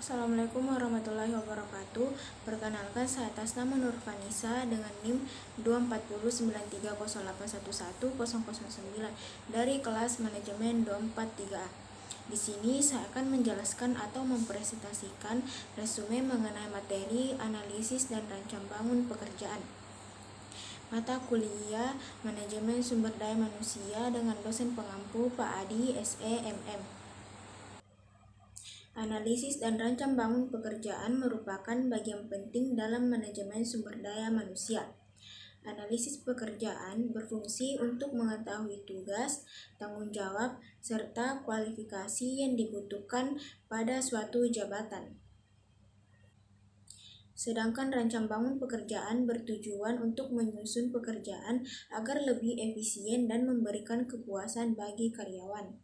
Assalamualaikum warahmatullahi wabarakatuh. Perkenalkan, saya atas nama Nurfanisa dengan NIM 2409308111009 dari kelas manajemen 243A. Di sini saya akan menjelaskan atau mempresentasikan resume mengenai materi analisis dan rancang bangun pekerjaan. Mata kuliah Manajemen Sumber Daya Manusia dengan dosen pengampu Pak Adi SE MM. Analisis dan rancang bangun pekerjaan merupakan bagian penting dalam manajemen sumber daya manusia. Analisis pekerjaan berfungsi untuk mengetahui tugas, tanggung jawab, serta kualifikasi yang dibutuhkan pada suatu jabatan. Sedangkan rancang bangun pekerjaan bertujuan untuk menyusun pekerjaan agar lebih efisien dan memberikan kepuasan bagi karyawan.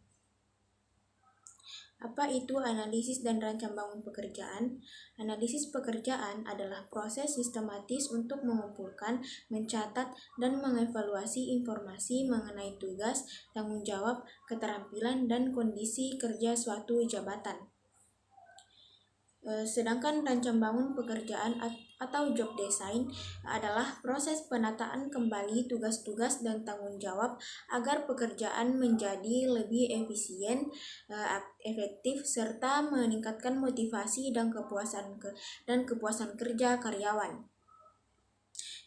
Apa itu analisis dan rancang bangun pekerjaan? Analisis pekerjaan adalah proses sistematis untuk mengumpulkan, mencatat, dan mengevaluasi informasi mengenai tugas, tanggung jawab, keterampilan, dan kondisi kerja suatu jabatan. Sedangkan rancang bangun pekerjaan atau job design adalah proses penataan kembali tugas-tugas dan tanggung jawab agar pekerjaan menjadi lebih efisien, efektif, serta meningkatkan motivasi dan kepuasan kerja karyawan.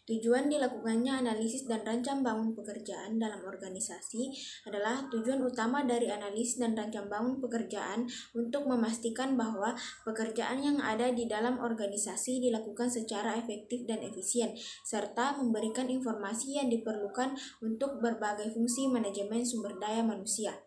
Tujuan dilakukannya analisis dan rancang bangun pekerjaan dalam organisasi adalah tujuan utama dari analisis dan rancang bangun pekerjaan untuk memastikan bahwa pekerjaan yang ada di dalam organisasi dilakukan secara efektif dan efisien, serta memberikan informasi yang diperlukan untuk berbagai fungsi manajemen sumber daya manusia.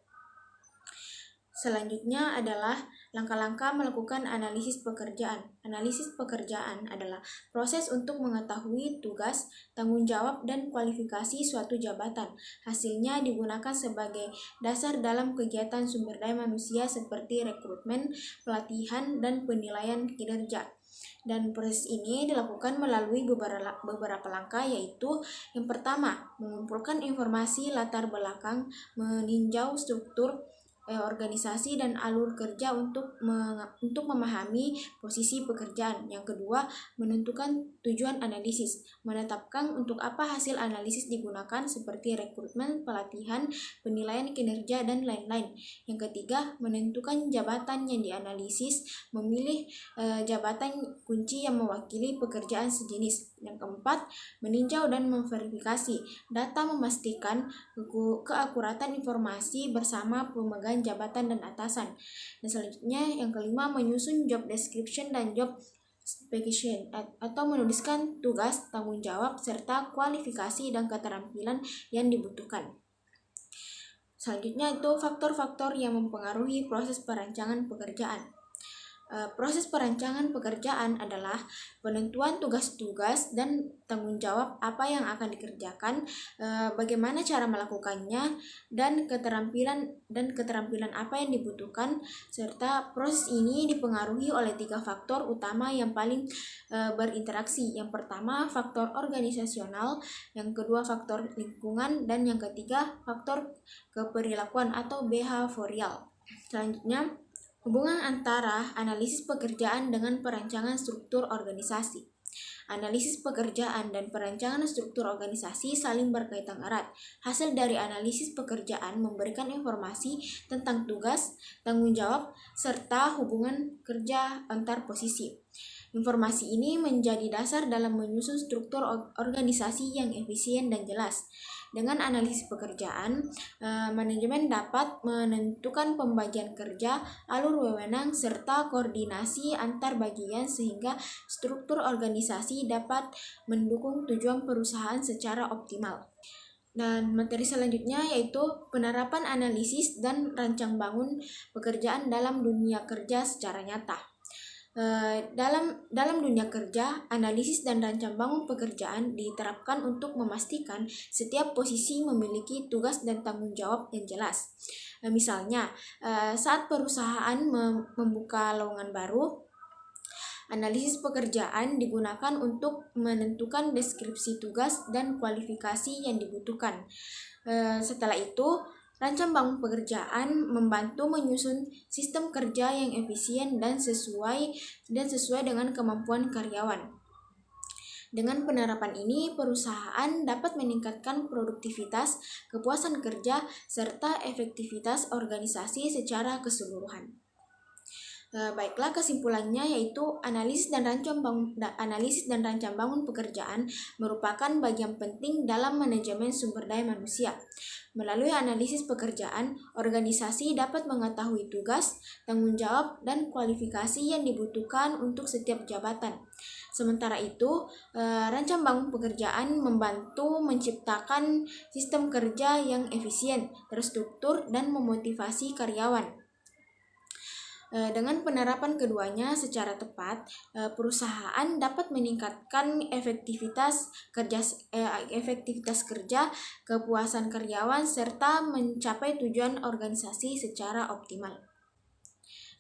Selanjutnya adalah langkah-langkah melakukan analisis pekerjaan. Analisis pekerjaan adalah proses untuk mengetahui tugas, tanggung jawab, dan kualifikasi suatu jabatan. Hasilnya digunakan sebagai dasar dalam kegiatan sumber daya manusia seperti rekrutmen, pelatihan, dan penilaian kinerja. Dan proses ini dilakukan melalui beberapa langkah, yaitu yang pertama, mengumpulkan informasi latar belakang, meninjau struktur organisasi dan alur kerja untuk memahami posisi pekerjaan. Yang kedua, menentukan tujuan analisis, menetapkan untuk apa hasil analisis digunakan seperti rekrutmen, pelatihan, penilaian kinerja, dan lain-lain. Yang ketiga, menentukan jabatan yang dianalisis, memilih jabatan kunci yang mewakili pekerjaan sejenis. Yang keempat, meninjau dan memverifikasi data, memastikan keakuratan informasi bersama pemegang jabatan dan atasan. Dan selanjutnya yang kelima, menyusun job description dan job specification atau menuliskan tugas, tanggung jawab, serta kualifikasi dan keterampilan yang dibutuhkan. Selanjutnya itu faktor-faktor yang mempengaruhi proses perancangan pekerjaan. Proses perancangan pekerjaan adalah penentuan tugas-tugas dan tanggung jawab apa yang akan dikerjakan, bagaimana cara melakukannya, dan keterampilan apa yang dibutuhkan, serta proses ini dipengaruhi oleh 3 faktor utama yang paling berinteraksi. Yang pertama, faktor organisasional, yang kedua faktor lingkungan, dan yang ketiga faktor keperilakuan atau behavioral. Selanjutnya, hubungan antara analisis pekerjaan dengan perancangan struktur organisasi. Analisis pekerjaan dan perancangan struktur organisasi saling berkaitan erat. Hasil dari analisis pekerjaan memberikan informasi tentang tugas, tanggung jawab, serta hubungan kerja antar posisi. Informasi ini menjadi dasar dalam menyusun struktur organisasi yang efisien dan jelas. Dengan analisis pekerjaan, manajemen dapat menentukan pembagian kerja, alur wewenang, serta koordinasi antar bagian sehingga struktur organisasi dapat mendukung tujuan perusahaan secara optimal. Dan materi selanjutnya yaitu penerapan analisis dan rancang bangun pekerjaan dalam dunia kerja secara nyata. Dalam dunia kerja, analisis dan rancang bangun pekerjaan diterapkan untuk memastikan setiap posisi memiliki tugas dan tanggung jawab yang jelas. Misalnya, saat perusahaan membuka lowongan baru, analisis pekerjaan digunakan untuk menentukan deskripsi tugas dan kualifikasi yang dibutuhkan. Setelah itu, Rancang bangun pekerjaan membantu menyusun sistem kerja yang efisien dan sesuai dengan kemampuan karyawan. Dengan penerapan ini, perusahaan dapat meningkatkan produktivitas, kepuasan kerja, serta efektivitas organisasi secara keseluruhan. Baiklah, kesimpulannya yaitu analisis dan rancang bangun pekerjaan merupakan bagian penting dalam manajemen sumber daya manusia. Melalui analisis pekerjaan, organisasi dapat mengetahui tugas, tanggung jawab, dan kualifikasi yang dibutuhkan untuk setiap jabatan. Sementara itu, rancang bangun pekerjaan membantu menciptakan sistem kerja yang efisien, terstruktur, dan memotivasi karyawan. Dengan penerapan keduanya secara tepat, perusahaan dapat meningkatkan efektivitas kerja, kepuasan karyawan, serta mencapai tujuan organisasi secara optimal.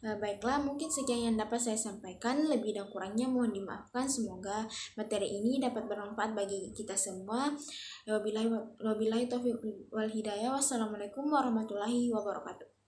Baiklah, mungkin sekian yang dapat saya sampaikan. Lebih dan kurangnya mohon dimaafkan. Semoga materi ini dapat bermanfaat bagi kita semua. Wabillahi taufiq wal hidayah. Wassalamualaikum warahmatullahi wabarakatuh.